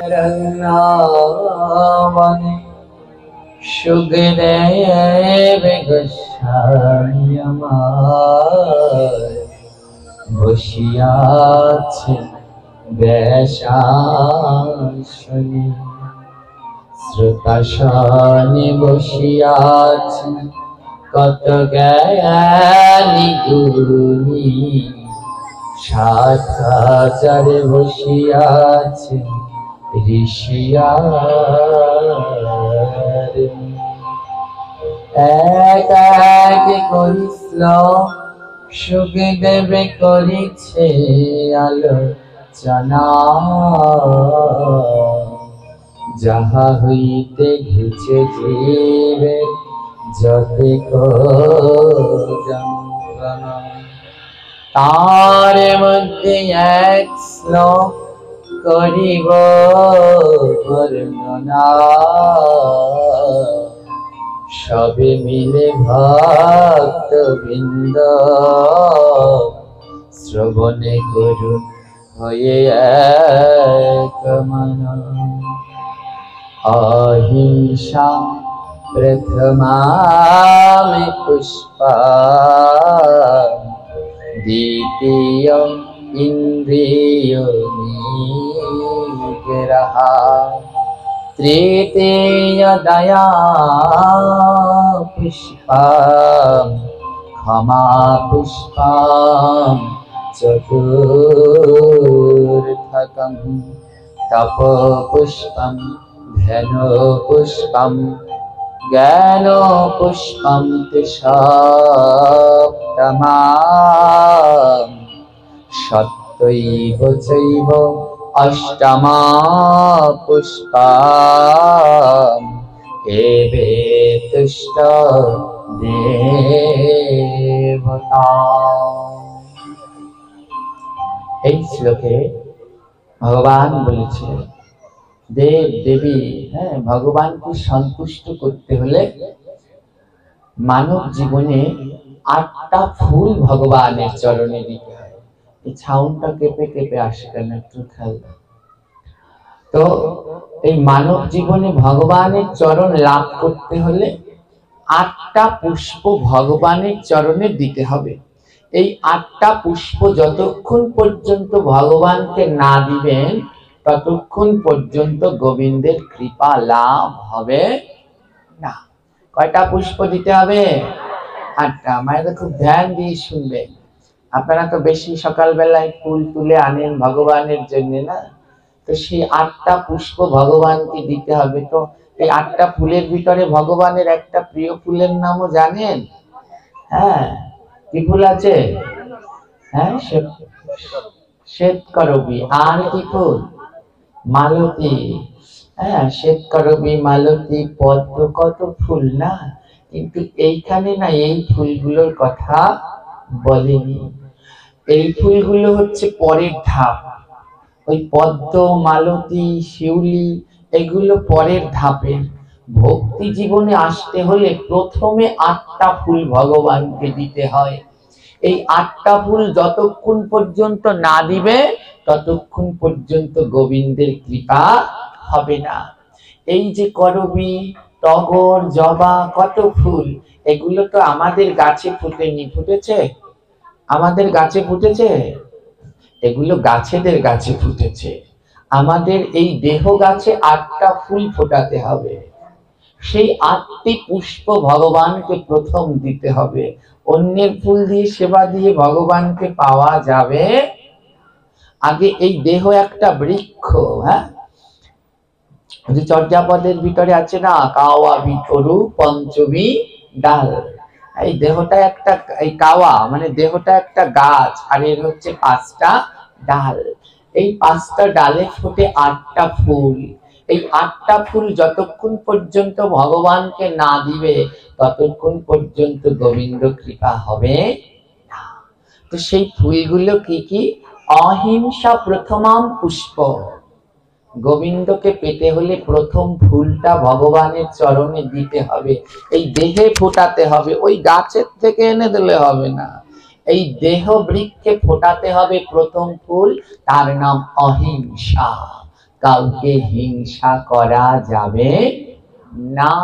রঙ্গবনে সুখদেব গোস্বামী আমার বসিয়াছে ব্যাসাসনে, শ্রোতাসনে বসিয়াছে কত জ্ঞানী গুণী, ৭,০০০ বসিয়াছে ঋষিয়ার। এক এক করিল সুখদেবে করিছে আলোচনা, যাহা হইতে ঘেছে জীবের যতেক যন্ত্রণা। তার মধ্যে এক শ্লোক করিব বর্ণনা, সবে মিলে ভক্তবৃন্দ শ্রবণে করুন হয়ে এক মনা। অহিংসা প্রথমামি পুষ্পা, দ্বিতীয় ইন্দ্রিয় নিগ্রহ, তৃতীয় দয়া পুষ্পা, ক্ষমা পুষ্পা, চতুর্থকম তপ পুষ্পম, ধ্যান পুষ্পম, জ্ঞান পুষ্পম, সপ্তমম সত্যৈব চৈব অষ্টমা পুষ্পা, এবে তুষ্ট দেবতা। এই শ্লোকে ভগবান বলেছিলেন দেব দেবী, ভগবানকে সন্তুষ্ট করতে হলে মানব জীবনে ৮টা ফুল ভগবানের চরণে দিতে হয়। এই ছাউনটা কেঁপে কেঁপে আসে কেন, একটু খেয়াল। তো এই মানব জীবনে ভগবানের চরণ লাভ করতে হলে ৮টা পুষ্প ভগবানের চরণে দিতে হবে। এই ৮টা পুষ্প যতক্ষণ পর্যন্ত ভগবানকে না দিবেন ততক্ষণ পর্যন্ত গোবিন্দের কৃপা লাভ হবে না। কয়টা পুষ্প দিতে হবে? ৮টা। মায়েরা খুব ধ্যান দিয়ে শুনবেন। আপনারা তো বেশি সকালবেলায় ফুল তুলে আনেন ভগবানের জন্য না, তো সেই ৮টা পুষ্প ভগবানকে দিতে হবে। তো এই ৮টা ফুলের ভিতরে ভগবানের একটা প্রিয় ফুলের নামও জানেন? হ্যাঁ, কি ফুল আছে? হ্যাঁ, শ্বেতকরবী। আর কি ফুল? মালতী। হ্যাঁ, শ্বেতকরবী, মালতী, পদ্ম, কত ফুল না, কিন্তু এইখানে না এই ফুলগুলোর কথা বলেনি। এই ফুলগুলো হচ্ছে পরের ধাপ। ওই পদ্ম, মালতী, শিউলি এগুলো পরের ধাপের। ভক্তি জীবনে আসতে হলে প্রথমে ৮টা ফুল ভগবানকে দিতে হয়। এই ৮টা ফুল যতক্ষণ পর্যন্ত না দিবে ততক্ষণ পর্যন্ত গোবিন্দের কৃপা হবে না। এই যে করবী, টগর, জবা, কত ফুল, এগুলো তো আমাদের গাছে ফুটেনি। ফুটেছে? আমাদের গাছে ফুটেছে? এগুলো গাছেদের গাছে ফুটেছে। আমাদের এই দেহ গাছে ৮টা ফুল ফোটাতে হবে। সেই ৮টি পুষ্প ভগবানকে প্রথম দিতে হবে। অন্যের ফুল দিয়ে সেবা দিয়ে ভগবানকে পাওয়া যাবে। আগে এই দেহ একটা বৃক্ষ। হ্যাঁ, চর্যাপদের ভিতরে আছে না, কাওয়া বিতরু পঞ্চমী ডাল। এই দেহটা একটা, এই কাওয়া মানে দেহটা একটা গাছ, আর এর হচ্ছে 5টা ডাল। এই 5টা ডালে ফোটে 8টা ফুল। এই 8টা ফুল যতক্ষণ পর্যন্ত ভগবানকে না দিবে ততক্ষণ পর্যন্ত গোবিন্দ কৃপা হবে না। তো সেই ফুলগুলো কি কি? অহিংসা প্রথমাম পুষ্প। গোবিন্দকে পেতে হলে প্রথম ফুলটা ভগবানের চরণে দিতে হবে। এই দেহে ফোটাতে হবে, ওই গাছের থেকে এনে দিলে হবে না। এই দেহ বৃক্ষে ফোটাতে হবে প্রথম ফুল, তার নাম অহিংসা। কাউকে হিংসা করা যাবে না।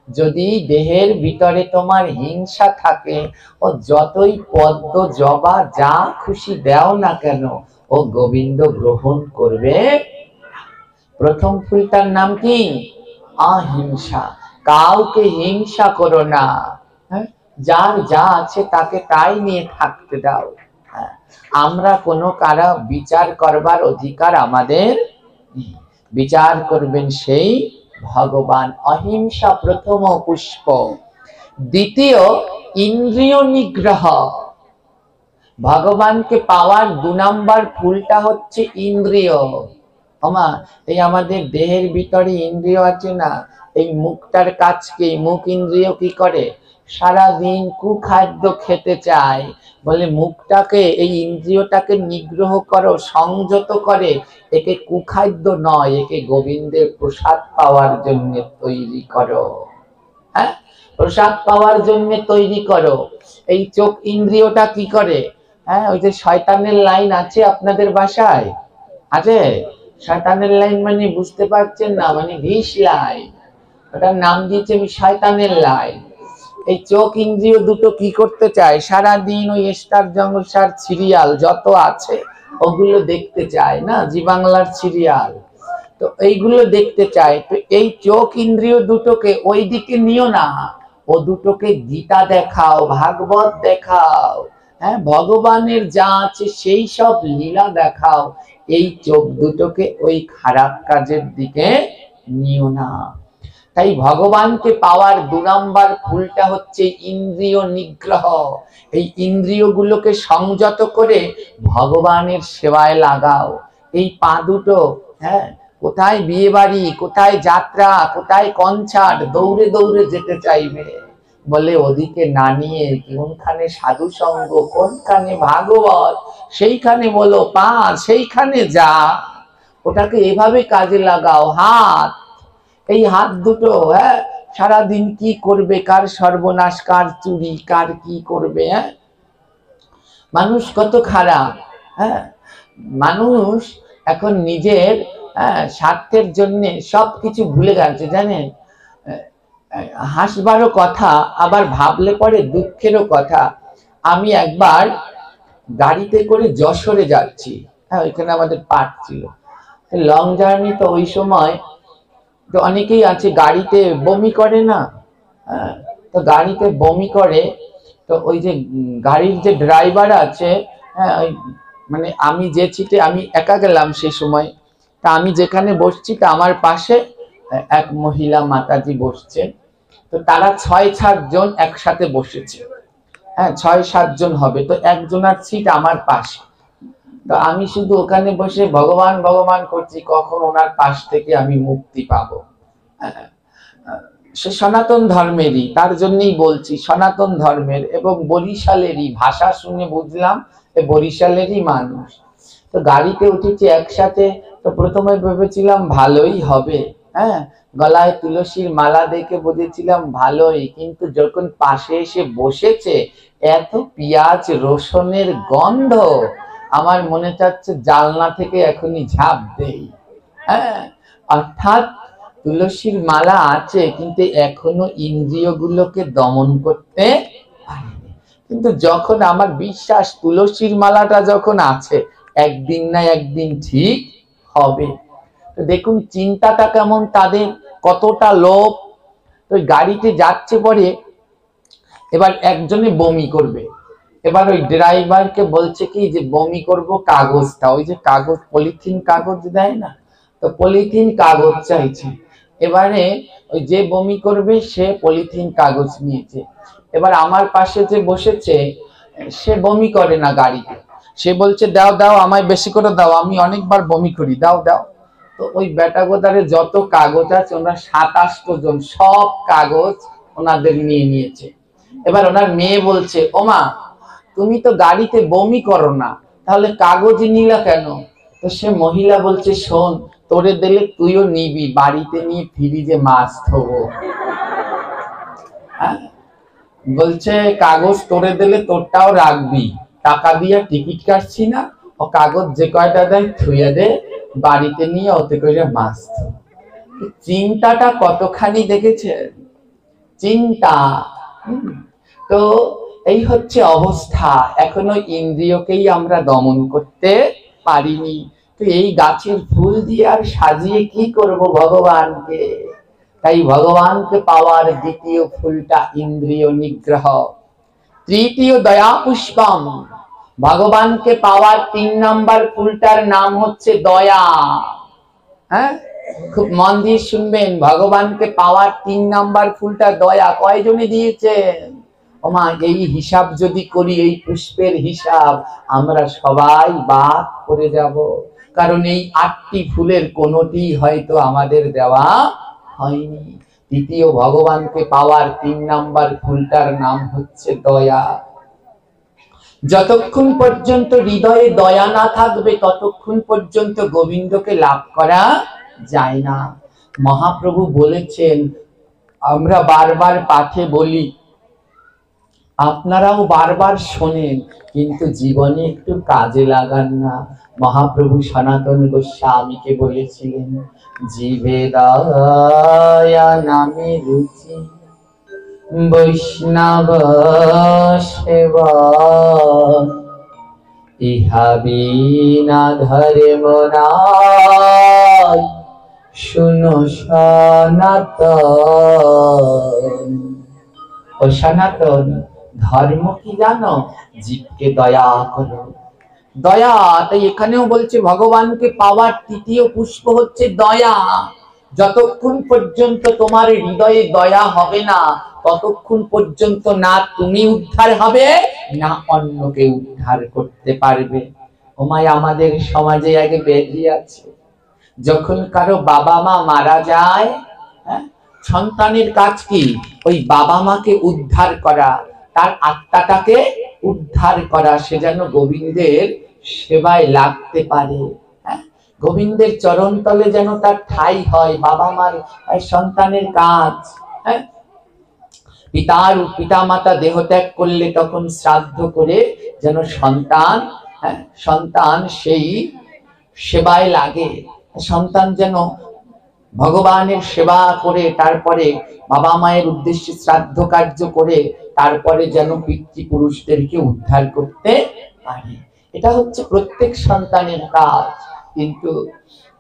যদি দেহের ভিতরে তোমার হিংসা থাকে, ও যতই পদ্ম জবা যা খুশি দাও না কেন, ও গোবিন্দ গ্রহণ করবে। প্রথম ফুলটার নাম কি? অহিংসা। কাউকে হিংসা করো না, যার যা আছে তাকে তাই নিয়ে থাকতে দাও। আমরা কোনো কারা বিচার করবার অধিকার আমাদের নেই। বিচার করবেন সেই ভগবান। অহিংসা প্রথম পুষ্প। দ্বিতীয়, ইন্দ্রিয় নিগ্রহ। ভগবানকে পাওয়ার 2 নাম্বার ফুলটা হচ্ছে ইন্দ্রিয়। ওমা, এই আমাদের দেহের ভিতরে ইন্দ্রিয় আছে না, এই মুখটার কাজকে মুখ ইন্দ্রিয় কি করে? সারাদিন কুখাদ্য খেতে চায়। বলে মুখটাকে, এই ইন্দ্রিয়টাকে নিগ্রহ করো, সংযত করে। একে কুখাদ্য নয়, একে গোবিন্দের প্রসাদ পাওয়ার জন্য তৈরি করো। হ্যাঁ, প্রসাদ পাওয়ার জন্য তৈরি করো। এই চোখ ইন্দ্রিয়টা কি করে? হ্যাঁ, ওই যে শয়তানের লাইন আছে আপনাদের বাসায়? আছে? শয়তানের লাইন মানে বুঝতে পারছেন না, মানে 20 লাইন। ওটার নাম দিয়েছে আমি শয়তানের লাইন। এই চোখ ইন্দ্রিয় দুটো কি করতে চায়? সারাদিন ওই স্টার জঙ্গলসার সিরিয়াল যত আছে ওগুলো দেখতে চায় না, জি বাংলার সিরিয়াল, তো এইগুলো দেখতে চায়। তো এই চোখ ইন্দ্রিয় দুটোকে ওই দিকে নিও না, ও দুটোকে গীতা দেখাও, ভাগবত দেখাও, হ্যাঁ, ভগবানের যা আছে সেই সব লীলা দেখাও। এই চোখ দুটোকে ওই খারাপ কাজের দিকে নিও না। তাই ভগবানকে পাওয়ার 2 নাম্বার ফুলটা হচ্ছে ইন্দ্রিয় নিগ্রহ। এই ইন্দ্রিয়গুলোকে সংযত করে ভগবানের সেবায় লাগাও। এই পা দুটো, হ্যাঁ, কোথায় বিয়ে বাড়ি, কোথায় যাত্রা, কোথায় কনসার্ট, দৌড়ে দৌড়ে যেতে চাইবে। বলে ওদিকে না নিয়ে কোনখানে সাধু সঙ্গ, কোনখানে ভাগবত, সেইখানে বলো পা, সেইখানে যা। ওটাকে এভাবে কাজে লাগাও। হাত, এই হাত দুটো, হ্যাঁ, সারাদিন কি করবে? কার সর্বনাশ, কার চুরি, কার কি করবে। হ্যাঁ, মানুষ কত খারাপ। হ্যাঁ, মানুষ এখন নিজের স্বার্থের জন্য সবকিছু ভুলে গেছে, জানেন। হাসবারও কথা, আবার ভাবলে পরে দুঃখেরও কথা। আমি একবার গাড়িতে করে যশোরে যাচ্ছি, হ্যাঁ, ওইখানে আমাদের পাঠ ছিল, লং জার্নি। তো ওই সময় তো অনেকেই আছে গাড়িতে বমি করে না, তো গাড়িতে বমি করে। তো ওই যে গাড়ির যে ড্রাইভার আছে, হ্যাঁ, ওই মানে আমি যে সিটে, আমি একা গেলাম সেই সময়, তা আমি যেখানে বসছি তা আমার পাশে এক মহিলা মাতাজি বসছে। তো তারা 6-7 জন একসাথে বসেছে, হ্যাঁ, 6-7 জন হবে। তো একজনের সিট আমার পাশে। তো আমি শুধু ওখানে বসে ভগবান ভগবান করছি, কখন ওনার পাশ থেকে আমি মুক্তি পাবো। সে সনাতন ধর্মেরই, তার জন্যই বলছি, সনাতন ধর্মের এবং বরিশালেরই। ভাষা শুনে বুঝলাম এ বরিশালেরই মানুষ। তো গাড়িতে উঠেছি একসাথে। তো প্রথমে ভেবেছিলাম ভালোই হবে, হ্যাঁ, গলায় তুলসীর মালা দেখে বুঝেছিলাম ভালোই। কিন্তু যখন পাশে এসে বসেছে, এত পেঁয়াজ রসুনের গন্ধ, আমার মনে চাচ্ছে জানলা থেকে এখনই ঝাঁপ দেই। হ্যাঁ, অর্থাৎ তুলসীর মালা আছে, কিন্তু এখনো ইন্দ্রিয়গুলোকে দমন করতে পারেনি। কিন্তু যখন আমার বিশ্বাস তুলসীর মালাটা যখন আছে, একদিন না একদিন ঠিক হবে। তো দেখুন চিন্তাটা কেমন তাদের, কতটা লোভ। তো গাড়িতে যাচ্ছে পরে এবার একজনে বমি করবে। এবার ওই ড্রাইভারকে বলছে কি যে বমি করব কাগজটা, ওই যে কাগজ, পলিথিন কাগজ দেয় না, তো পলিথিন কাগজ চাইছে। এবারে ওই যে বমি করবে সে পলিথিন কাগজ নিয়েছে। এবার আমার পাশে যে বসেছে সে বমি করে না গাড়িতে, সে বলছে দাও দাও, আমায় বেশি করে দাও, আমি অনেকবার বমি করি, দাও দাও। তো ওই বেটা গোদারে যত কাগজ আছে, ওনার 27 জন, সব কাগজ ওনাদের নিয়ে নিয়েছে। এবার ওনার মেয়ে বলছে, ওমা তুমি তো গাড়িতে বমি করো না, তাহলে কাগজ নিলা কেন? তো সে মহিলা বলছে, শোন, তোরে দিলে তুইও নিবি, বাড়িতে নিয়ে ফ্রিজে মাছ ধোবো। বলছে কাগজ তোরে দিলে তোরটাও রাখবি, টাকা দিয়ে টিকিট কাটছি না, ও কাগজ যে কয়টা দেয় থুয়ে দে, বাড়িতে নিয়ে ওতে করে মাছ। চিন্তাটা কতখানি দেখেছেন, চিন্তা। তো এই হচ্ছে অবস্থা, এখনো ইন্দ্রিয়কেই আমরা দমন করতে পারিনি। তো এই গাছের ফুল দিয়ে আর সাজিয়ে কি করব ভগবানকে? তাই ভগবানকে পাওয়ার দ্বিতীয় ফুলটা ইন্দ্রিয় নিগ্রহ, তৃতীয় দয়া পুষ্পম। ভগবানকে পাওয়ার 3 নাম্বার ফুলটার নাম হচ্ছে দয়া। হ্যাঁ, খুব মন দিয়ে শুনবেন, ভগবানকে পাওয়ার 3 নাম্বার ফুলটা দয়া। কয়জনে দিয়েছেন? ওমা, এই হিসাব যদি করি, এই পুষ্পের হিসাব, আমরা সবাই বাদ করে যাব। কারণ এই 8টি ফুলের কোনোটি হয়তো আমাদের দেওয়া হয়নি। তৃতীয় ভগবানকে পাওয়ার 3 নাম্বার ফুলটার নাম হচ্ছে দয়া। যতক্ষণ পর্যন্ত হৃদয়ে দয়া না থাকবে ততক্ষণ পর্যন্ত গোবিন্দকে লাভ করা যায় না। মহাপ্রভু বলেছেন, আমরা বারবার পাঠে বলি, আপনারাও বারবার শোনেন, কিন্তু জীবনে একটু কাজে লাগান না। মহাপ্রভু সনাতন গোস্বামীকে বলেছিলেন, জীবে দয়া নামে রুচি, বৈষ্ণব সেবা, ইহা বিনা ধর্ম নাই, শুনো সনাতন। ও সনাতন, ধর্ম কি জানো? জীবকে দয়া করো, দয়া। তাই এখানেও বলছে ভগবানকে পাওয়ার তৃতীয় পুষ্প হচ্ছে দয়া। যতক্ষণ পর্যন্ত তোমার হৃদয়ে দয়া হবে না, ততক্ষণ পর্যন্ত না তুমি উদ্ধার হবে, না অন্যকে উদ্ধার করতে পারবে। ওমায় আমাদের সমাজে আগে ব্যাধি আছে, যখন কারো বাবা মা মারা যায়, সন্তানের কাজ কি? ওই বাবা মাকে উদ্ধার করা, তার আত্মাটাকে উদ্ধার করা, সে যেন গোবিন্দের সেবায় লাগতে পারে, গোবিন্দের চরণ তলে যেন তার ঠাঁই হয়। বাবা মার সন্তানের কাজ। পিতা মাতা দেহ ত্যাগ করলে তখন শ্রাদ্ধ করে যেন সন্তান সেই সেবায় লাগে, সন্তান যেন ভগবানের সেবা করে, তারপরে বাবা মায়ের উদ্দেশ্যে শ্রাদ্ধ কার্য করে, তারপরে যেন পিতৃপুরুষদেরকে উদ্ধার করতে পারে। এটা হচ্ছে প্রত্যেক সন্তানের কাজ। কিন্তু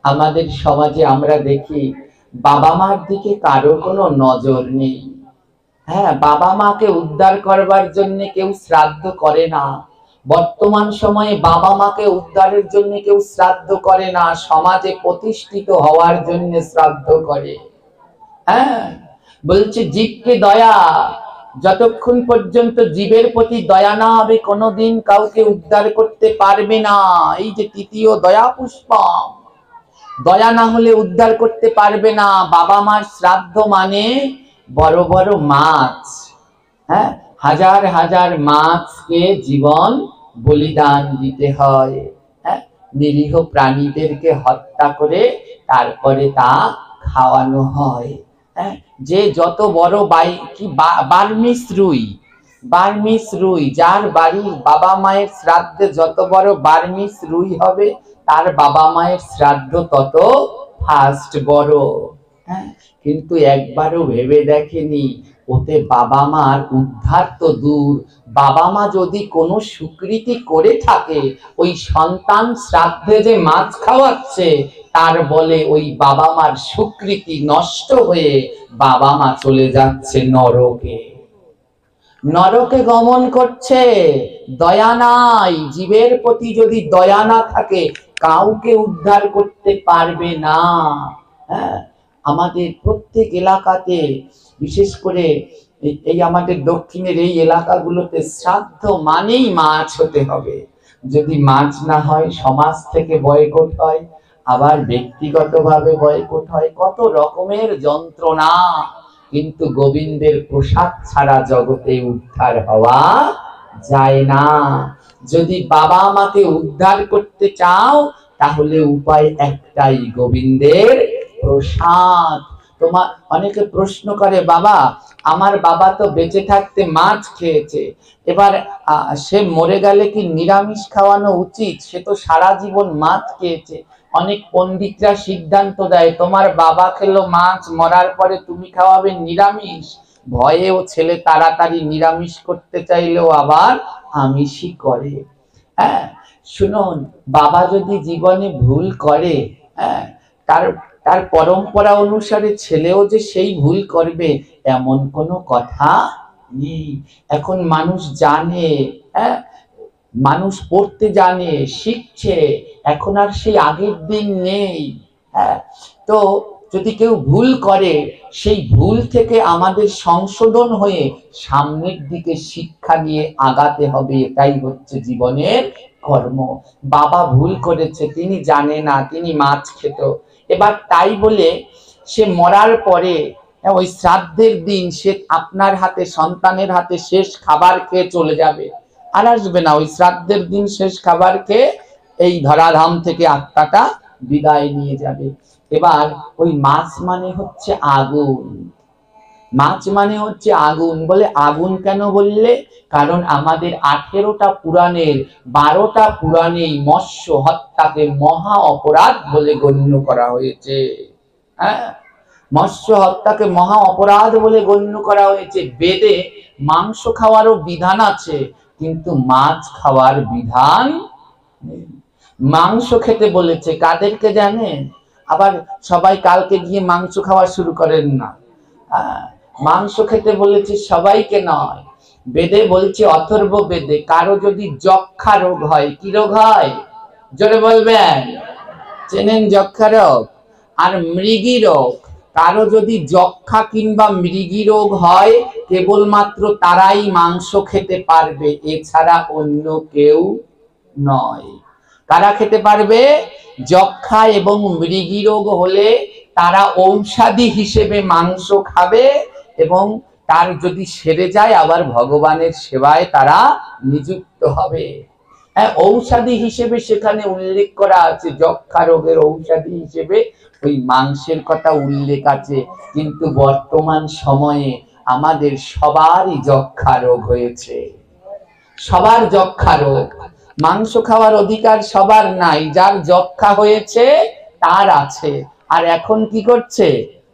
আমাদের সমাজে আমরা দেখি বাবা মার দিকে কারো কোনো নজর নেই। হ্যাঁ, বাবা মাকে উদ্ধার করবার জন্য কেউ শ্রাদ্ধ করে না। বর্তমান সময়ে বাবা মাকে উদ্ধারের জন্য কেউ শ্রাদ্ধ করে না, সমাজে প্রতিষ্ঠিত হওয়ার জন্য শ্রাদ্ধ করে। হ্যাঁ, বলছে জীবকে দয়া, যতক্ষণ পর্যন্ত জীবের প্রতি দয়া না হবে কোনোদিন কাউকে উদ্ধার করতে পারবে না। এই যে তৃতীয় দয়া পুষ্প, দয়া না হলে উদ্ধার করতে পারবে না। বাবা মার শ্রাদ্ধ মানে বড় বড় মাছ, হ্যাঁ, হাজার হাজার মাছকে জীবন বলিদান দিতে হয়। হ্যাঁ, নিরীহ প্রাণীদেরকে হত্যা করে তারপরে তা খাওয়ানো হয়। হ্যাঁ, যে যত বড় বার্মিস রুই, যার বাড়ির বাবা মায়ের শ্রাদ্ধে যত বড় বার্মিস রুই হবে, তার বাবা মায়ের শ্রাদ্ধ তত ফার্স্ট বড়। হ্যাঁ, কিন্তু একবারও ভেবে দেখেনি ওতে বাবা মার উদ্ধার তো দূর, বাবা মা যদি কোনো স্বীকৃতি করে থাকে, ওই সন্তান শ্রাদ্ধে যে মাছ খাওয়াচ্ছে তার বলে ওই বাবা মার স্বীকৃতি নষ্ট হয়ে বাবা মা চলে যাচ্ছে নরকে গমন করছে। দয়া নাই, জীবের প্রতি যদি দয়া না থাকে কাউকে উদ্ধার করতে পারবে না। হ্যাঁ, আমাদের প্রত্যেক এলাকাতে, বিশেষ করে এই আমাদের দক্ষিণের এই এলাকাগুলোতে শ্রাদ্ধ মানেই মাছ হতে হবে। যদি মাছ না হয় সমাজ থেকে বয়কট হয়, আবার ব্যক্তিগতভাবে বয়কট হয়, কত রকমের যন্ত্রণা। কিন্তু গোবিন্দের প্রসাদ ছাড়া জগতে উদ্ধার হওয়া যায় না। যদি বাবা মাকে উদ্ধার করতে চাও তাহলে উপায় একটাই, গোবিন্দের প্রসাদ। তোমার অনেকে প্রশ্ন করে, বাবা আমার বাবা তো বেঁচে থাকতে মাছ খেয়েছে, এবার সে মরে গেলে কি নিরামিষ খাওয়ানো উচিত? সে তো সারা জীবন মাছ খেয়েছে। অনেক পণ্ডিতরা সিদ্ধান্ত দেয়, তোমার বাবা খেলো মাছ, মরার পরে তুমি খাওয়াবে নিরামিষ। ভয়ে ও ছেলে তাড়াতাড়ি নিরামিষ করতে চাইলেও আবার আমিষই করে। হ্যাঁ, শুনুন, বাবা যদি জীবনে ভুল করে, হ্যাঁ, তার তার পরম্পরা অনুসারে ছেলেও যে সেই ভুল করবে এমন কোনো কথা নেই। এখন মানুষ জানে, হ্যাঁ, মানুষ পড়তে জানে, শিখছে, এখন আর সেই আগের দিন নেই। হ্যাঁ, তো যদি কেউ ভুল করে, সেই ভুল থেকে আমাদের সংশোধন হয়ে সামনের দিকে শিক্ষা নিয়ে আগাতে হবে। এটাই হচ্ছে জীবনের কর্ম। বাবা ভুল করেছে, তিনি জানে না, তিনি মাছ খেত, এবার তাই বলে সে মরার পরে ওই শ্রাদ্ধের দিন সে আপনার হাতে, সন্তানের হাতে শেষ খাবার খেয়ে চলে যাবে, আর আসবে না। ওই শ্রাদ্ধের দিন শেষ খাবার খেয়ে এই ধরাধাম থেকে আত্মাটা বিদায় নিয়ে যাবে। এবার ওই মাছ মানে হচ্ছে আগুন, মাছ মানে হচ্ছে আগুন। বলে আগুন কেন বললে? কারণ আমাদের 18টা পুরাণের 12টা পুরাণেই মৎস্য হত্যাকে মহা অপরাধ বলে গণ্য করা হয়েছে। হ্যাঁ, মৎস্য হত্যাকে মহা অপরাধ বলে গণ্য করা হয়েছে। বেদে মাংস খাওয়ারও বিধান আছে, কিন্তু মাছ খাওয়ার বিধান নেই। মাংস খেতে বলেছে কাদেরকে জানেন? আবার সবাই কালকে গিয়ে মাংস খাওয়া শুরু করেন না। মাংস খেতে বলেছে সবাইকে নয়। বেদে বলছে, অথর্ব বেদে, কারো যদি যক্ষা রোগ হয়, কি রোগ হয় জোরে বলবেন? চেনেন যক্ষা রোগ? আর মৃগী রোগ, কারো যদি যক্ষা কিংবা মৃগী রোগ হয়, কেবলমাত্র তারাই মাংস খেতে পারবে, এছাড়া অন্য কেউ নয়। কারা খেতে পারবে? যক্ষা এবং মৃগী রোগ হলে তারা ঔষধি হিসেবে মাংস খাবে, এবং তার যদি সেরে যায় আবার ভগবানের সেবায় তারা নিযুক্ত হবে। হ্যাঁ, ঔষধি হিসেবে সেখানে উল্লেখ করা আছে, যক্ষা রোগের ঔষধি হিসেবে ওই মাংসের কথা উল্লেখ আছে। কিন্তু বর্তমান সময়ে আমাদের সবারই যক্ষা রোগ হয়েছে, সবার যক্ষা রোগ। মাংস খাওয়ার অধিকার সবার নাই, যার যক্ষা হয়েছে তার আছে। আর এখন কি করছে?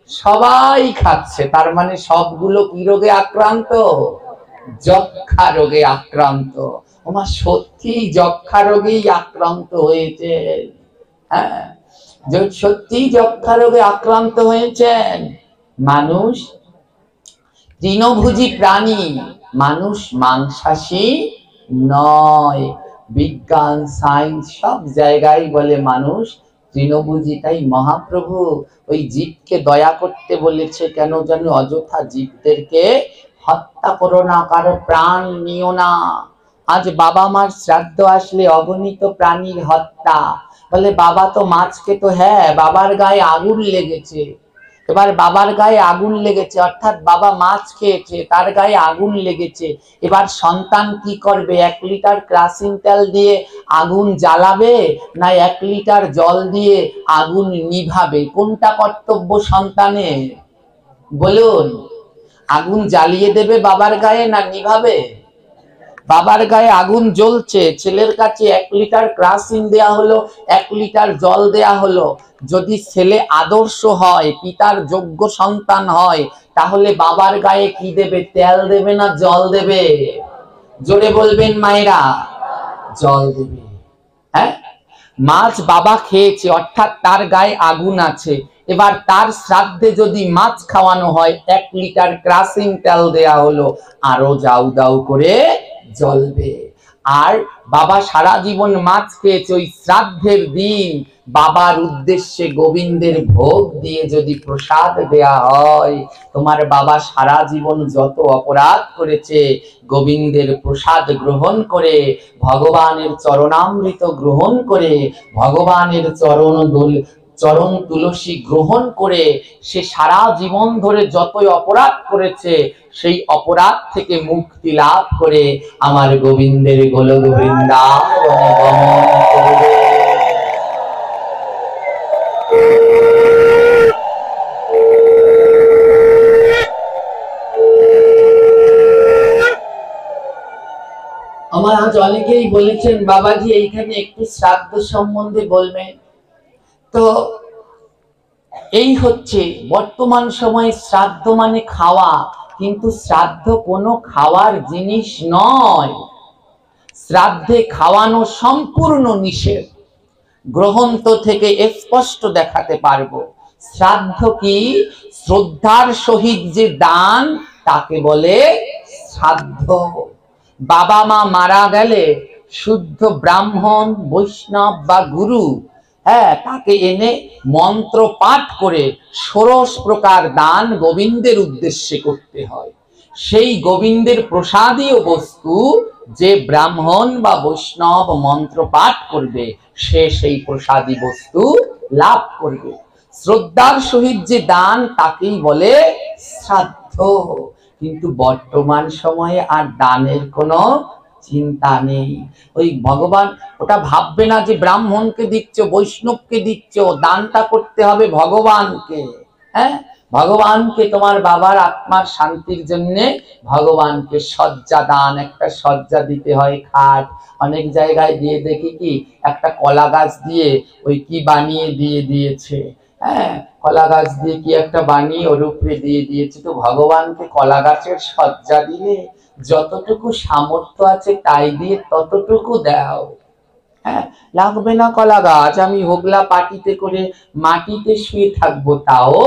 সবাই খাচ্ছে। তার মানে সবগুলো কি রোগে আক্রান্ত? যক্ষা রোগে আক্রান্ত। ওমা, সত্যি যক্ষা রোগেই আক্রান্ত হয়েছে। হ্যাঁ, সত্যি যক্ষা রোগে আক্রান্ত হয়েছেন। মানুষ তৃণভোজী প্রাণী, মানুষ মাংসাশী নয়। বিজ্ঞান, সায়েন্স সব জায়গায় বলে মানুষ তৃণভোজী। তাই মহাপ্রভু ওই জীবকে দয়া করতে বলেছে, কেন জানো? অযথা জীবদেরকে হত্যা করো না, কারো প্রাণ নিও না। আজ বাবা মার শ্রাদ্ধ আসলে অগণিত প্রাণীর হত্যা। বলে বাবা তো মাছ খেত, হ্যাঁ, বাবার গায়ে আগুন লেগেছে। এবার বাবার গায়ে আগুন লেগেছে, অর্থাৎ বাবা মাছ খেয়েছে, তার গায়ে আগুন লেগেছে। এবার সন্তান কি করবে? 1 লিটার কেরোসিন তেল দিয়ে আগুন জ্বালাবে, না 1 লিটার জল দিয়ে আগুন নিভাবে? কোনটা কর্তব্য সন্তানের? বলুন, আগুন জ্বালিয়ে দেবে বাবার গায়ে না নিভাবে? বাবার গায়ে আগুন জ্বলছে, ছেলের কাছে 1 লিটার কেরোসিন দেয়া হলো, 1 লিটার জল দেয়া হলো। যদি ছেলে আদর্শ হয়, পিতার যোগ্য সন্তান হয়, তাহলে বাবার গায়ে কি দেবে? তেল দেবে না জল দেবে? জোরে বলবেন মায়েরা। জল দেবে। হ্যাঁ, মাছ বাবা খেয়েছে, অর্থাৎ তার গায়ে আগুন আছে। এবার তার শ্রাদ্ধে যদি মাছ খাওয়ানো হয়, 1 লিটার কেরোসিন তেল দেয়া হলো, আরো যাও দাও করে জ্বলবে। আর বাবা সারা জীবন মাছ খেয়েছে, ওই শ্রাদ্ধের দিন বাবার উদ্দেশ্যে গোবিন্দের ভোগ দিয়ে যদি প্রসাদ দেয়া হয়, তোমার বাবা সারা জীবন যত অপরাধ করেছে, গোবিন্দের প্রসাদ গ্রহণ করে, ভগবানের চরণামৃত গ্রহণ করে, ভগবানের চরণ তুলসী গ্রহণ করে, সে সারা জীবন ধরে যতই অপরাধ করেছে, সেই অপরাধ থেকে মুক্তি লাভ করে আমার গোবিন্দের গোল গোবিন্দাবনে গমন করবে। আমার আজ অনেকেই বলেছেন বাবাজি এইখানে একটু শ্রাদ্ধ সম্বন্ধে বলবেন। তো এই হচ্ছে বর্তমান সময়ে শ্রাদ্ধ মানে খাওয়া, কিন্তু শ্রাদ্ধ কোনো খাওয়ার জিনিস নয়। শ্রাদ্ধে খাওয়ানো সম্পূর্ণ নিষেধ। গ্রন্থ থেকে স্পষ্ট দেখাতে পারবো। শ্রাদ্ধ কি? শ্রদ্ধার সহিত যে দান তাকে বলে শ্রাদ্ধ। বাবা মা মারা গেলে শুদ্ধ ব্রাহ্মণ, বৈষ্ণব বা গুরু তাকে এনে মন্ত্র পাঠ করে 16 প্রকার দান গোবিন্দের উদ্দেশ্যে করতে হয়। সেই গোবিন্দের প্রসাদীয় বস্তু যে ব্রাহ্মণ বা বৈষ্ণব মন্ত্র পাঠ করবে সে সেই প্রসাদী বস্তু লাভ করবে। শ্রদ্ধার সহিত যে দান তাকেই বলে শ্রাদ্ধ। কিন্তু বর্তমান সময়ে আর দানের কোনো চিন্তা নেই। ওই ভগবান ওটা ভাববে না যে ব্রাহ্মণকে দিচ্ছ, বৈষ্ণবকে দিচ্ছ, দানটা করতে হবে ভগবানকে। ভগবানকে, তোমার বাবার আত্মার শান্তির জন্য ভগবানকে শয্যা দান, একটা শয্যা দিতে হয়, খাট। অনেক জায়গায় দিয়ে দেখি কি একটা কলা গাছ দিয়ে ওই কি বানিয়ে দিয়ে দিয়েছে, কলা গাছ দিয়ে কি একটা বানিয়ে ওর উপরে দিয়ে দিয়েছে। তো ভগবানকে কলা গাছের শয্যা দিলে যতটুকু সামর্থ্য আছে তাই দিয়ে ততটুকু দাও। লাগবে না কলা গাছ, আমি হোগলা পাটিতে করে মাটিতে শুয়ে থাকবো তাও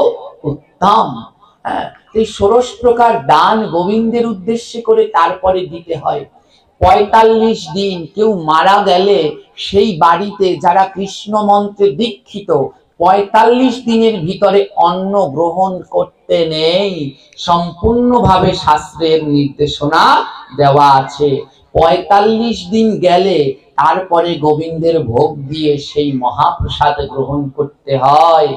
উত্তম। এই 16 প্রকার দান গোবিন্দের উদ্দেশ্যে করে তারপরে দিতে হয়। 45 দিন কেউ মারা গেলে সেই বাড়িতে যারা কৃষ্ণ মন্ত্রে দীক্ষিত 45 দিনের ভিতরে অন্ন গ্রহণ করতে নেই। সম্পূর্ণভাবে শাস্ত্রের নির্দেশনা দেওয়া আছে। 45 দিন গেলে তারপরে গোবিন্দের ভোগ দিয়ে সেই মহাপ্রসাদ গ্রহণ করতে হয়।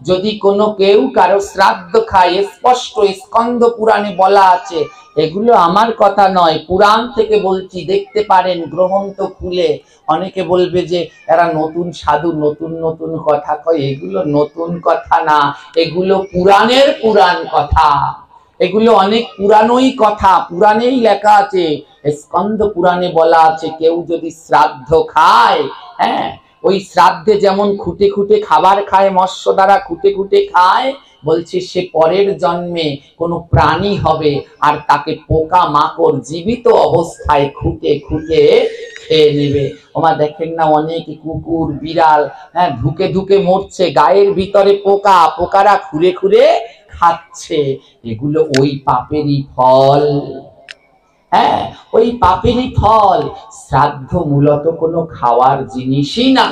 যদি কোনো কেউ কারো শ্রাদ্ধ খায়, স্পষ্ট স্কন্দ পুরাণে বলা আছে, এগুলো আমার কথা নয়, পুরাণ থেকে বলছি, দেখতে পারেন গ্রন্থ খুলে। অনেকে বলবে যে এরা নতুন সাধু, নতুন নতুন কথা কয়। এগুলো নতুন কথা না, এগুলো পুরাণের পুরাণ কথা। এগুলো অনেক পুরানোই কথা, পুরাণেই লেখা আছে। স্কন্দ পুরাণে বলা আছে কেউ যদি শ্রাদ্ধ খায়, ওই শ্রাদ্ধে যেমন খুঁটে খুঁটে খাবার খায়, মৎস্য দ্বারা খুঁটে খুঁটে খায়, বলছে সে পরের জন্মে কোনো প্রাণী হবে আর তাকে পোকা মাকড় জীবিত অবস্থায় খুঁটে খুঁটে খেয়ে নেবে। ওমা দেখেন না অনেক কুকুর বিড়াল ধুকে ধুকে মরছে, গায়ের ভিতরে পোকা, পোকারা খুঁড়ে খুঁড়ে খাচ্ছে। এগুলো ওই পাপেরই ফল। ওই পাপেরই ফল। শ্রাদ্ধ মূলত কোনো খাওয়ার জিনিসই না।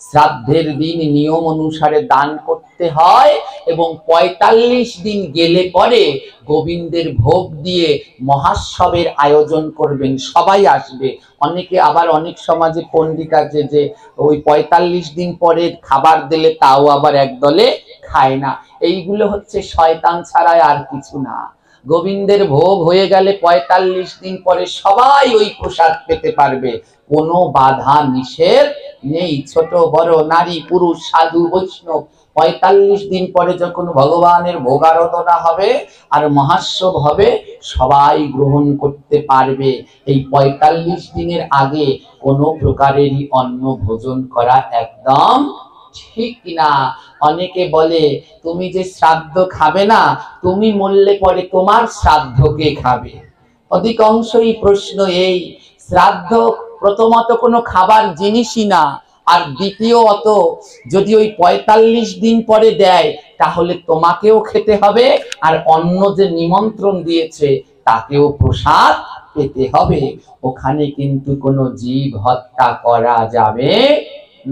শ্রাদ্ধের দিন নিয়ম অনুসারে দান করতে হয় এবং 45 দিন গেলে পরে গোবিন্দের ভোগ দিয়ে মহাৎসবের আয়োজন করবেন, সবাই আসবে। অনেকে আবার অনেক সমাজে পণ্ডিত আছে যে ওই 45 দিন পরে খাবার দিলে তাও আবার একদলে খায় না। এইগুলো হচ্ছে শয়তান ছাড়া আর কিছু না। গোবিন্দের ভোগ হয়ে গেলে 45 দিন পরে সবাই ওই প্রসাদ পেতে পারবে, কোনো বাধা নিষেধ নেই। ছোট বড়, নারী পুরুষ, সাধু বৈষ্ণব 45 দিন পরে যখন ভগবানের ভোগারাধনা হবে আর মহাৎসব হবে, সবাই গ্রহণ করতে পারবে। এই 45 দিনের আগে কোনো প্রকারেরই অন্ন ভোজন করা একদম ঠিক না। অনেকে বলে তুমি যে শ্রাদ্ধ খাবে না, তুমি মরলে পরে তোমার শ্রাদ্ধ কে খাবে? অধিকাংশই প্রশ্ন এই। শ্রাদ্ধ প্রথমত কোনো খাবার জিনিসই না, আর দ্বিতীয়ত যদি ওই 45 দিন পরে দেয় তাহলে তোমাকেও খেতে হবে, আর অন্য যে নিমন্ত্রণ দিয়েছে তাকেও প্রসাদ পেতে হবে। ওখানে কিন্তু কোনো জীব হত্যা করা যাবে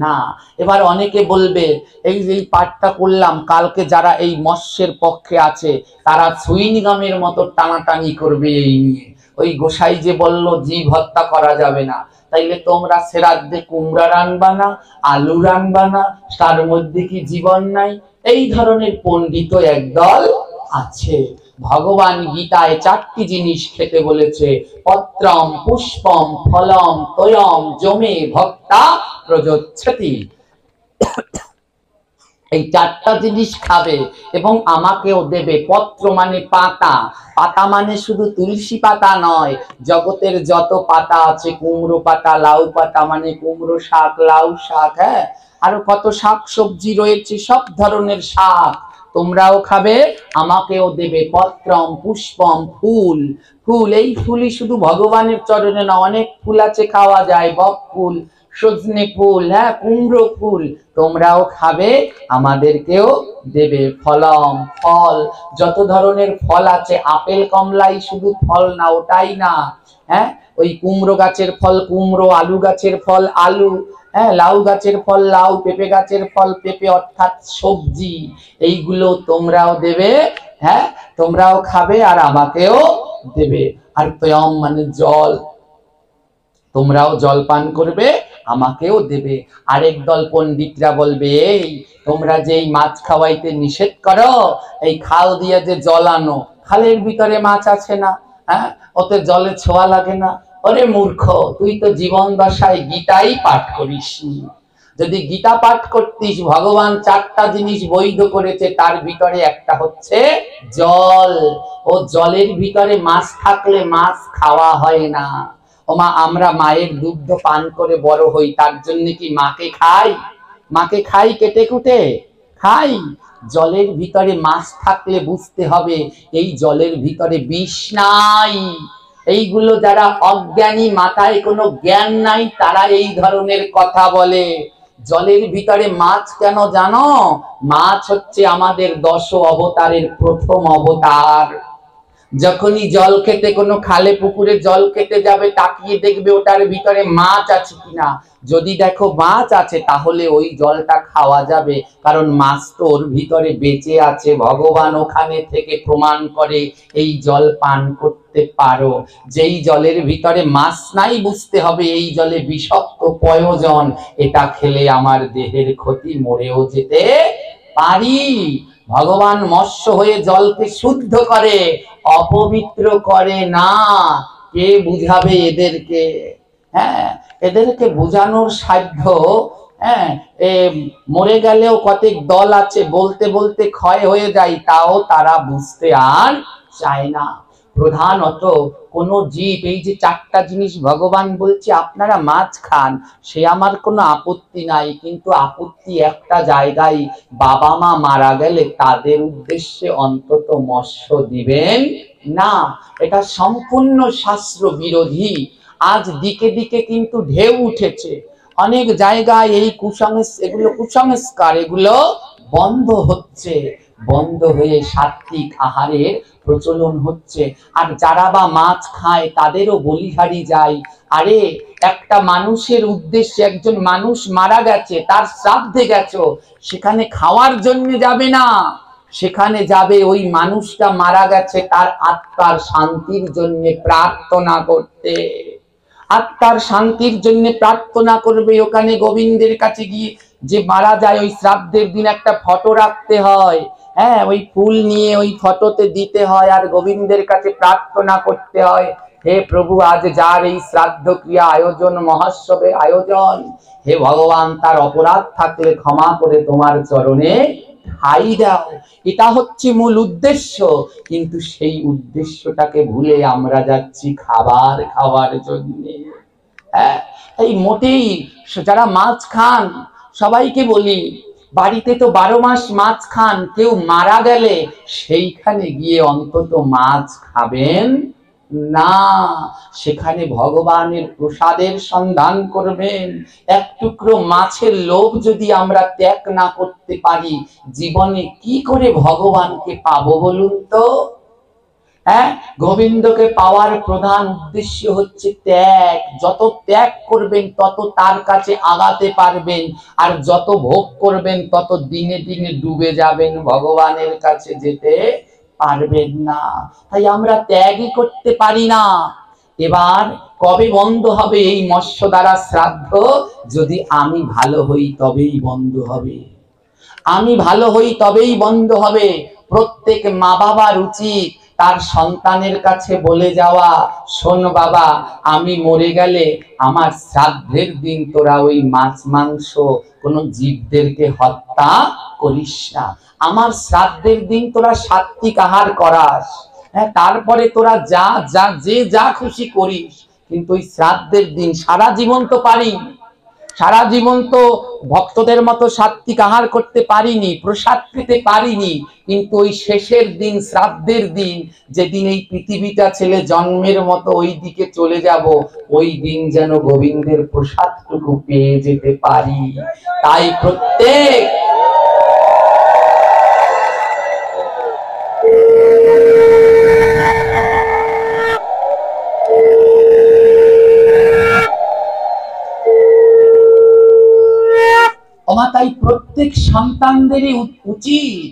না। এবার অনেকে বলবে এই যে পাঠটা করলাম, কালকে যারা এই মৎস্যের পক্ষে আছে তারা সুইংগামের মতো টানাটানি করবে এই নিয়ে। ওই গোসাই যে বলল জীব হত্যা করা যাবে না, তাইলে তোমরা শ্রাদ্ধে কুমড়া রানবা না, আলু রানবা না, তার মধ্যে কি জীবন নাই? এই ধরনের পণ্ডিত একদল আছে। ভগবান গীতায় 4টি জিনিস খেতে বলেছে, পত্রম পুষ্পম ফলম তোয়ম জমে ভক্তা প্রযোচ্ছতি। এই চারটা জিনিস খাবে এবং আমাকেও দেবে। পত্র মানে পাতা, পাতা মানে শুধু তুলসী পাতা নয়, জগতের যত পাতা আছে, কুমড়ো পাতা, লাউ পাতা মানে কুমড়ো শাক, লাউ শাক, হ্যাঁ, আরো কত শাক সবজি রয়েছে, সব ধরনের শাক তোমরাও খাবে, আমাকেও দেবে। পত্রম পুষ্পম, ফুল, ফুল, এই ফুলই শুধু ভগবানের চরণে না, অনেক ফুল আছে খাওয়া যায়, বক ফুল, সজনে ফুল, হ্যাঁ, কুমড়ো ফুল, তোমরাও খাবে, আমাদেরকেও দেবে। ফলম, ফল, যত ধরনের ফল আছে, আপেল কমলাই শুধু ফল না, ওটাই না, হ্যাঁ, ওই কুমড়ো গাছের ফল কুমড়ো, আলু গাছের ফল আলু, হ্যাঁ, লাউ গাছের ফল লাউ, পেঁপে গাছের ফল পেঁপে, অর্থাৎ সবজি, এইগুলো তোমরাও দেবে, হ্যাঁ, তোমরাও খাবে আর আমাকেও দেবে। আর তয়ম মানে জল, তোমরাও জল পান করবে, আমাকেও দেবে। আরেক দল পণ্ডিতরা বলবে, এই তোমরা যে এই মাছ খাওয়াইতে নিষেধ করো, এই খাল দিয়ে যে জল আনো, খালের ভিতরে মাছ আছে না, হ্যাঁ, ওতে জলে ছোঁয়া লাগে না। ওরে মূর্খ, তুই তো জীবন দশায় গীতাই পাঠ করিস। যদি গীতা পাঠ করতিস, ভগবান চারটা জিনিস বৈধ করেছে, তার ভিতরে একটা হচ্ছে জল। ও জলের ভিতরে মাছ থাকলে মাছ খাওয়া হয় না। ওমা, আমরা মায়ের দুগ্ধ পান করে বড় হই, তার জন্য কি মাকে খাই? মাকে খাই কেটে কুটে খাই। জলের ভিতরে মাছ থাকলে বুঝতে হবে এই জলের ভিতরে বিষ নাই। এইগুলো যারা অজ্ঞানী, মাথায় কোনো জ্ঞান নাই, তারা এই ধরনের কথা বলে। জলের ভিতরে মাছ কেন জানো? মাছ হচ্ছে আমাদের 10 অবতারের প্রথম অবতার। যখনই জল খেতে, কোনো খালে পুকুরে জল খেতে যাবে, তাকিয়ে দেখবে ওটার ভিতরে মাছ আছে কিনা। যদি দেখো মাছ আছে, তাহলে ওই জলটা খাওয়া যাবে, কারণ মাছ তো ওর ভিতরে বেঁচে আছে। ভগবান ওখানে থেকে প্রমাণ করে এই জল পান করতে পারো। যেই জলের ভিতরে মাছ নাই, বুঝতে হবে এই জলে বিষাক্ত প্রয়োজন, এটা খেলে আমার দেহের ক্ষতি, মরেও যেতে পারি। ভগবান মৎস্য হয়ে জলকে শুদ্ধ করে, অপবিত্র করে না। কে বুঝাবে এদেরকে? হ্যাঁ, এদেরকে বোঝানোর সাধ্য, হ্যাঁ, মরে গেলেও কতক দল আছে, বলতে বলতে ক্ষয় হয়ে যায়, তাও তারা বুঝতে আর চায় না। প্রধানত কোন জীব, এই যে চারটা জিনিস ভগবান বলছে আপনারা মাছ খান, সে আমার কোনো আপত্তি নাই, কিন্তু আপত্তি একটা জায়গায়, বাবা মা মারা গেলে তাদের উদ্দেশ্যে অন্তত মৎস্য দিবেন না। এটা সম্পূর্ণ শাস্ত্র বিরোধী। আজ দিকে দিকে কিন্তু ঢেউ উঠেছে, অনেক জায়গায় এই এগুলো কুসংস্কার, এগুলো বন্ধ হচ্ছে, বন্ধ হয়ে সাত্বিক আহারের প্রচলন হচ্ছে। আর যারা বা মাছ খায়, তাদেরও বলিহারি যায়। আরে, একটা মানুষের উদ্দেশ্যে, একজন মানুষ মারা গেছে, তার শ্রাদ্ধে গেছো, সেখানে খাওয়ার জন্য যাবে না, সেখানে যাবে ওই মানুষটা মারা গেছে তার আত্মার শান্তির জন্য প্রার্থনা করতে। আত্মার শান্তির জন্য প্রার্থনা করবে। ওখানে গোবিন্দের কাছে গিয়ে, যে মারা যায় ওই শ্রাদ্ধের দিন একটা ফটো রাখতে হয়, হ্যাঁ, ওই ফুল নিয়ে ওই ফটোতে দিতে হয়, আর গোবিন্দের কাছে প্রার্থনা করতে হয়, হে প্রভু, আজ যার এই শ্রাদ্ধ ক্রিয়া আয়োজন, মহোৎসবের আয়োজন, হে ভগবান, তার অপরাধ থাকলে ক্ষমা করে তোমার চরণে ঠাই দাও। এটা হচ্ছে মূল উদ্দেশ্য, কিন্তু সেই উদ্দেশ্যটাকে ভুলে আমরা যাচ্ছি খাবার খাওয়ার জন্য। হ্যাঁ, এই মোটেই যারা মাছ খান, সবাইকে বলি, বাড়িতে তো 12 মাস মাছ খান, কেউ মারা গেলে সেইখানে গিয়ে অন্তত মাছ খাবেন না। সেখানে ভগবানের প্রসাদের সন্ধান করবেন। এক টুকরো মাছের লোভ যদি আমরা ত্যাগ না করতে পারি, জীবনে কি করে ভগবানকে পাবো বলুন তো? হ্যাঁ, গোবিন্দকে পাওয়ার প্রধান উদ্দেশ্য হচ্ছে ত্যাগ। যত ত্যাগ করবেন তত তার কাছে আগাতে পারবেন, আর যত ভোগ করবেন তত দিনে দিনে ডুবে যাবেন, ভগবানের কাছে যেতে পারবেন না। তাই আমরা ত্যাগই করতে পারি না। এবার কবে বন্ধ হবে এই মৎস্য দ্বারা শ্রাদ্ধ? যদি আমি ভালো হই তবেই বন্ধ হবে, আমি ভালো হই তবেই বন্ধ হবে। প্রত্যেক মা বাবার উচিত তার সন্তানের কাছে বলে যাওয়া, শোন বাবা, আমি মরে গেলে আমার শ্রাদ্ধের দিন তোরা ওই মাছ মাংস কোন জীবদেরকে হত্যা করিস না, আমার শ্রাদ্ধের দিন তোরা সাত্বিক আহার করাস, হ্যাঁ, তারপরে তোরা যা যা যে যা খুশি করিস, কিন্তু ওই শ্রাদ্ধের দিন সারা জীবন তো পারি, সারা জীবন তো ভক্তদের মতো সাত্বিক আহার করতে পারিনি, প্রসাদ পেতে পারিনি, কিন্তু ওই শেষের দিন, শ্রাদ্ধের দিন, যেদিন এই পৃথিবীটা ছেলে জন্মের মতো ওই দিকে চলে যাব, ওই দিন যেন গোবিন্দের প্রসাদটুকু পেয়ে যেতে পারি। তাই প্রত্যেক তাই প্রত্যেক সন্তানদেরই উচিত,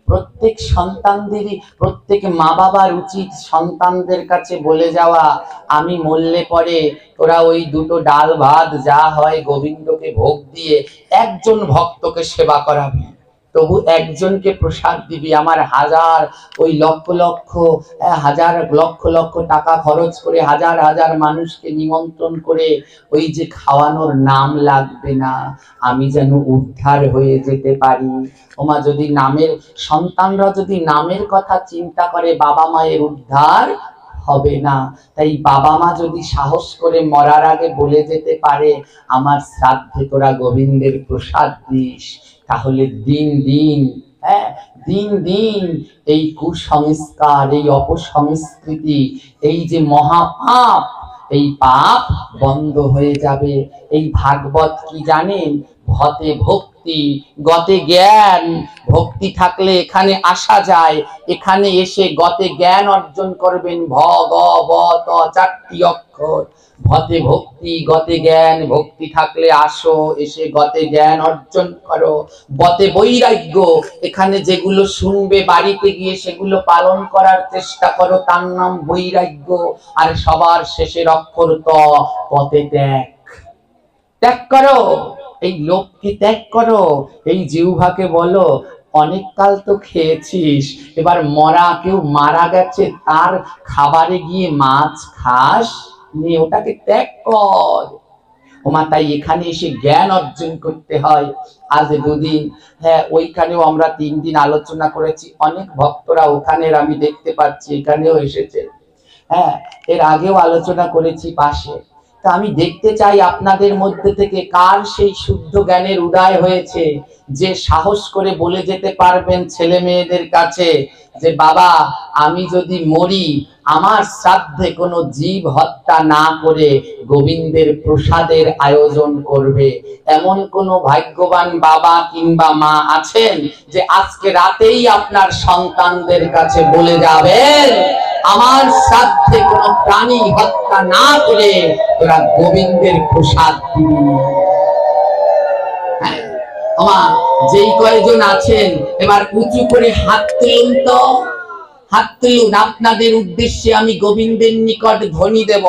প্রত্যেক সন্তানদেরই, প্রত্যেক মা বাবার উচিত সন্তানদের কাছে বলে যাওয়া, আমি মরলে পরে তোরা ওই দুটো ডাল ভাত যা হয় গোবিন্দকে ভোগ দিয়ে একজন ভক্তকে সেবা করাবি, তবু একজনকে প্রসাদ দিবি, আমার হাজার ওই লক্ষ লক্ষ হাজার লক্ষ লক্ষ টাকা খরচ করে হাজার হাজার মানুষকে নিমন্ত্রণ করে ওই যে খাওয়ানোর নাম লাগবে না, আমি যেন উদ্ধার হয়ে যেতে পারি। ওমা, যদি নামের সন্তানরা যদি নামের কথা চিন্তা করে, বাবা মায়ের উদ্ধার হবে না। তাই বাবা মা যদি সাহস করে মরার আগে বলে যেতে পারে, আমার শ্রাদ্ধে তোরা গোবিন্দের প্রসাদ দিস, তাহলে দিন দিন, হ্যাঁ, দিন দিন এই কুসংস্কার, এই অপসংস্কৃতি, এই যে মহাপাপ, এই পাপ বন্ধ হয়ে যাবে। এই ভাগবত কি জানেন? ভতে ভক্তি গতে জ্ঞান, ভক্তি থাকলে এখানে আসা যায়, এখানে এসে গতে জ্ঞান অর্জন করবেন। ভ গ ব ত চারটি অক্ষর, ভতে ভক্তি গতে জ্ঞান, ভক্তি থাকলে আসো, এসে গতে জ্ঞান অর্জন করো। বতে বৈরাগ্য, এখানে যেগুলো শুনবে বাড়িতে গিয়ে সেগুলো পালন করার চেষ্টা করো, তার নাম বৈরাগ্য। আর সবার শেষের অক্ষর ত, পতে ত্যাগ, ত্যাগ করো, এই লোককে ত্যাগ করো। এই জিহ্বাকে বলো, অনেক কাল তো খেয়েছিস, এবার মরা কেউ মারা গেছে তার খাবারে গিয়ে মাছ খাস, নিয়ে ওটাকে ত্যাগ কর। ওমা, তাই এখানে এসে জ্ঞান অর্জন করতে হয়। আজ দুদিন, হ্যাঁ, ওইখানেও আমরা 3 দিন আলোচনা করেছি, অনেক ভক্তরা ওখানের আমি দেখতে পাচ্ছি এখানেও এসেছে, হ্যাঁ, এর আগেও আলোচনা করেছি পাশে। তা আমি দেখতে চাই আপনাদের মধ্যে থেকে কার সেই শুদ্ধ জ্ঞানের উদয় হয়েছে, যে সাহস করে বলে যেতে পারবেন ছেলে মেয়েদের কাছে যে বাবা, আমি যদি মরি, আমার শ্রাদ্ধে কোনো জীব হত্যা না করে গোবিন্দের প্রসাদের আয়োজন করবে। এমন কোন ভাগ্যবান বাবা কিংবা মা আছেন যে আজকে রাতেই আপনার সন্তানদের কাছে বলে যাবেন, আমার শ্রাদ্ধে কোনো প্রাণী হত্যা না করে তোরা গোবিন্দের প্রসাদ দিবি? আমার যেই কয়েকজন আছেন এবার উঁচু করে হাত তুলুন তো, হাত তুলুন। আপনাদের উদ্দেশ্যে আমি গোবিন্দের নিকট ধ্বনি দেব,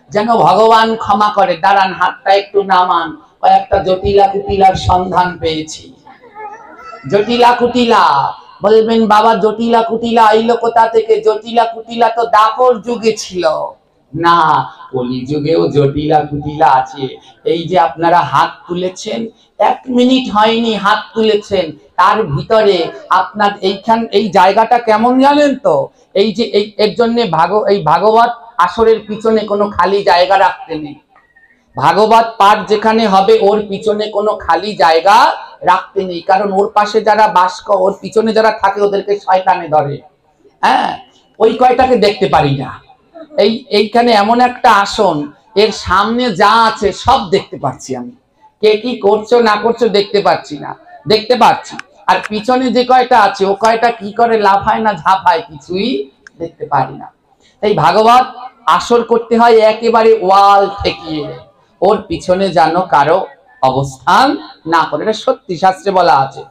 যেন ভগবান ক্ষমা করে। দাঁড়ান, হাতটা একটু নামান। কয়েকটা জটিলা কুটিলার সন্ধান পেয়েছি। জটিলা কুটিলা বলবেন, বাবা জটিলা কুটিলা আইলো কোথা থেকে? জটিলা কুটিলা তো দাপর যুগে ছিল না, কলি যুগেও জটিলা কুটিলা আছে। এই যে আপনারা হাত তুলেছেন, 1 মিনিট হয়নি হাত তুলেছেন, তার ভিতরে আপনার এই জায়গাটা কেমন জানেন তো? এই যে এর জন্য এই ভাগবত আসরের পিছনে কোনো খালি জায়গা রাখতে নেই। ভাগবত পাঠ যেখানে হবে ওর পিছনে কোনো খালি জায়গা রাখতে নেই, কারণ ওর পাশে যারা বাস করে, ওর পিছনে যারা থাকে ওদেরকে শয়তানে ধরে। হ্যাঁ, ওই কয়টাকে দেখতে পারি না। এইখানে এমন একটা আসন, এর সামনে যা আছে সব দেখতে পাচ্ছি আমি, কে কি করছো না করছো দেখতে পাচ্ছি না, দেখতে পাচ্ছি। আর পিছনে যে কয়টা আছে ও কয়টা কি করে লাফায় না ঝাঁপায় কিছুই দেখতে পারি না। এই ভাগবত আসর করতে হয় একেবারে ওয়াল ঠেকিয়ে, ওর পিছনে যেন কারো অবস্থান না করে, এটা সত্যি শাস্ত্রে বলা আছে।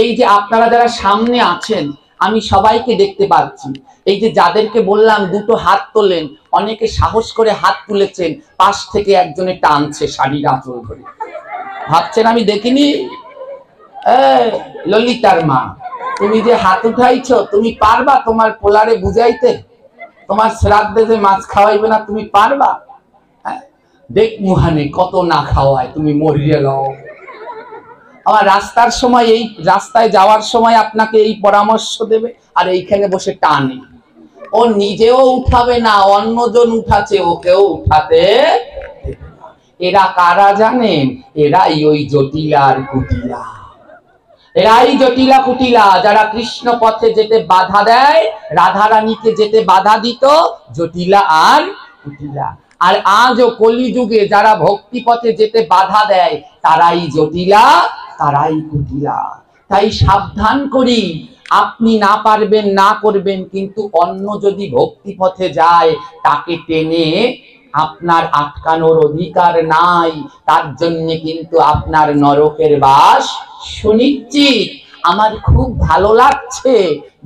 এই যে আপনারা যারা সামনে আছেন, আমি সবাইকে দেখতে পাচ্ছি। এই যে যাদেরকে বললাম দুটো হাত তোলেন, অনেকে সাহস করে হাত তুলেছেন, পাশ থেকে একজনে টানছে শাড়ির আঁচল ধরে। ভাবছেন আমি দেখিনি? ললিতার মা, তুমি যে হাত উঠাইছো, তুমি পারবা তোমার পোলারে বুঝাইতে? তোমার শ্রাদ্ধে যে মাছ খাওয়াইবে না, তুমি পারবা? দেখ মুহানে কত না খাওয়ায়, তুমি মরিয়ে লও। আমার রাস্তার সময়, এই রাস্তায় যাওয়ার সময় আপনাকে এই পরামর্শ দেবে, আর এইখানে বসে টানে। ও নিজেও উঠাবে না, অন্যজন উঠাচ্ছে, ওকেও উঠাতে। এরা কারা জানেন? এরাই ওই জটিলা আর কুটিলা। এরাই জটিলা কুটিলা, যারা কৃষ্ণ পথে যেতে বাধা দেয়, রাধা রানীকে যেতে বাধা দিত, জটিলা আর কুটিলা। আর আজও কলিযুগে যারা ভক্তি পথে যেতে বাধা দেয়, তারাই জটিলা, তারাই কুটিলা। তাই সাবধান করি, আপনি না পারবেন, না করবেন, কিন্তু অন্য যদি ভক্তি পথে যায়, তাকে টেনে আপনার আটকানোর অধিকার নাই। তার জন্য কিন্তু আপনার নরকের বাস সুনিশ্চিত। আমার খুব ভালো লাগছে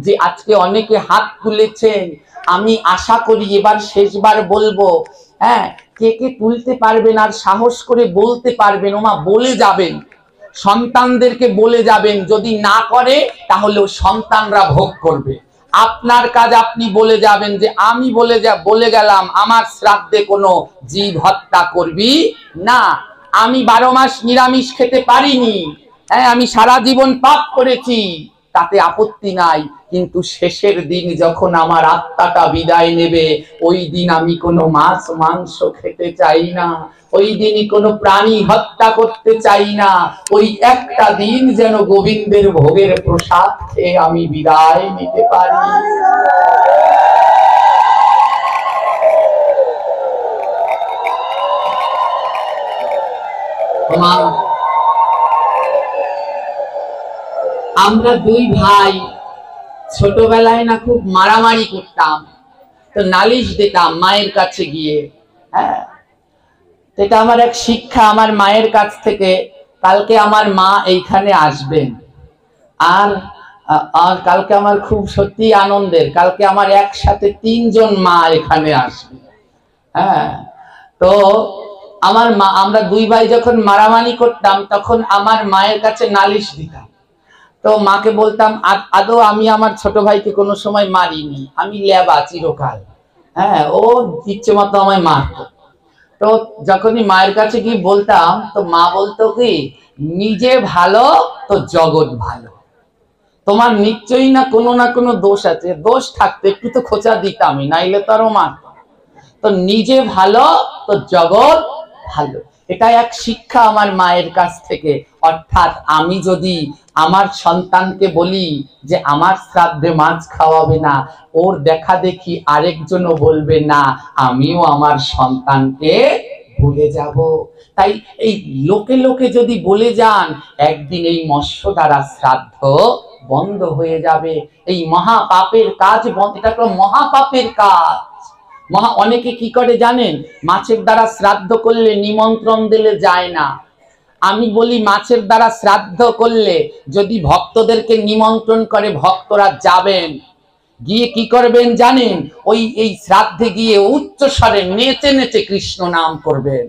যে আজকে অনেকে হাত তুলেছেন। আমি আশা করি এবার শেষবার বলবো, হ্যাঁ, কে কে তুলতে পারবেন আর সাহস করে বলতে পারবেন, ওমা বলে যাবেন, সন্তানদেরকে বলে যাবেন। যদি না করে তাহলে সন্তানরা ভোগ করবে। আপনার কাজ আপনি বলে যাবেন যে আমি বলে গেলাম আমার শ্রাদ্ধে কোনো জীব হত্যা করবি না। আমি 12 মাস নিরামিষ খেতে পারিনি, হ্যাঁ, আমি সারা জীবন পাপ করেছি, তাতে আপত্তি নাই, কিন্তু শেষের দিন যখন আমার আত্মাটা বিদায় নেবে, ওই দিন আমি কোনো মাছ মাংস খেতে চাই না, ওই দিনই কোনো প্রাণী হত্যা করতে চাই না। ওই একটা দিন যেন গোবিন্দের ভোগের প্রসাদ খেয়ে আমি বিদায় নিতে পারি। আমরা দুই ভাই ছোটবেলায় না খুব মারামারি করতাম, তো নালিশ দিতাম মায়ের কাছে গিয়ে। হ্যাঁ, এটা আমার এক শিক্ষা আমার মায়ের কাছ থেকে। কালকে আমার মা এইখানে আসবেন, আর কালকে আমার খুব সত্যি আনন্দের, কালকে আমার একসাথে 3 জন মা এখানে আসবে। হ্যাঁ, তো আমার মা, আমরা দুই ভাই যখন মারামারি করতাম, তখন আমার মায়ের কাছে নালিশ দিতাম। তো মাকে বলতাম, আদৌ আমি আমার ছোট ভাইকে কোনো সময় মারিনি, আমি লেবা চিরকাল। হ্যাঁ, ও ইচ্ছে মতো আমায় মারতো। তো যখনই মায়ের কাছে গিয়ে বলতাম, তো মা বলতো কি, নিজে ভালো তো জগৎ ভালো। তোমার নিশ্চয়ই না কোনো দোষ আছে, দোষ থাকতে একটু তো খোঁচা দিতামই, নাইলে তো আরো মারতাম। তো নিজে ভালো তো জগৎ ভালো, এটা এক শিক্ষা আমার মায়ের কাছ থেকে। অর্থাৎ আমি যদি আমার সন্তানকে বলি যে আমার শ্রাদ্ধে মাছ খাওয়াবে না, ওর দেখা দেখি আরেকজনও বলবে না, আমিও আমার সন্তানকে ভুলে যাব। তাই এই লোকে লোকে যদি বলে যান, একদিন এই মৎস্য দ্বারা শ্রাদ্ধ বন্ধ হয়ে যাবে, এই মহা পাপের কাজ বন্ধ। এটা একটা মহা পাপের কাজ। অনেকে কি করে জানেন, মাছের দ্বারা শ্রাদ্ধ করলে নিমন্ত্রণ দিলে যায় না। আমি বলি, মাছের দ্বারা শ্রাদ্ধ করলে যদি ভক্তদেরকে নিমন্ত্রণ করে, ভক্তরা যাবেন, গিয়ে কি করবেন জানেন, এই শ্রাদ্ধে গিয়ে উচ্চ স্বরে নেচে নেচে কৃষ্ণ নাম করবেন।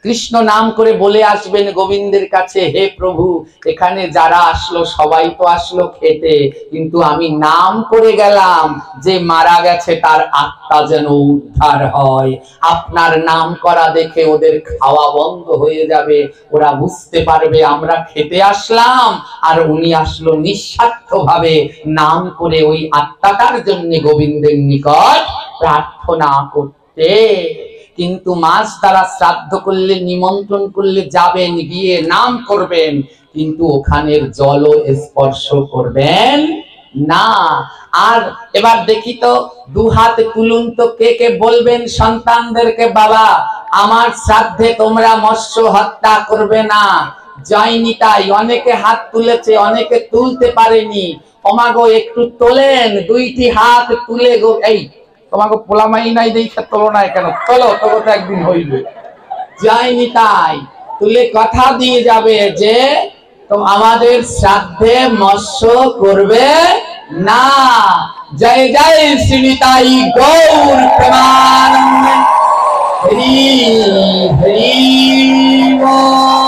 কৃষ্ণ নাম করে বলে আসবেন গোবিন্দের কাছে, হে প্রভু, এখানে যারা আসলো সবাই তো আসলো খেতে, কিন্তু আমি নাম করে গেলাম যে মারা গেছে তার আত্মা যেন উদ্ধার হয়। আপনার নাম করা দেখে ওদের খাওয়া বন্ধ হয়ে যাবে, ওরা বুঝতে পারবে আমরা খেতে আসলাম আর উনি আসলো নিঃস্বার্থ ভাবে নাম করে ওই আত্মাটার জন্য গোবিন্দের নিকট প্রার্থনা করতে। কিন্তু মাছ দ্বারা শ্রাদ্ধ করলে, নিমন্ত্রণ করলে যাবেন, গিয়ে নাম করবেন, কিন্তু ওখানের জল স্পর্শ করবেন না। আর এবার দেখি তো, 2 হাত তুলুন তো, কে কে বলবেন সন্তানদেরকে, বাবা আমার শ্রাদ্ধে তোমরা মৎস্য হত্যা করবে না। যায়নি তাই, অনেকে হাত তুলেছে, অনেকে তুলতে পারেনি। ওমাগো একটু তোলেন, 2টি হাত তুলে গো। এই তোমাকে পোলামাই নাই দেখে তোলো না কেন? তোলো, তোলো তো একদিন হইবে। যায়নি তাই তুলে কথা দিয়ে যাবে যে আমাদের শ্রাদ্ধে মৎস্য করবে না। জয় জয় শ্রী নিতাই গৌর প্রেমানন্দ। হরি হরি বল।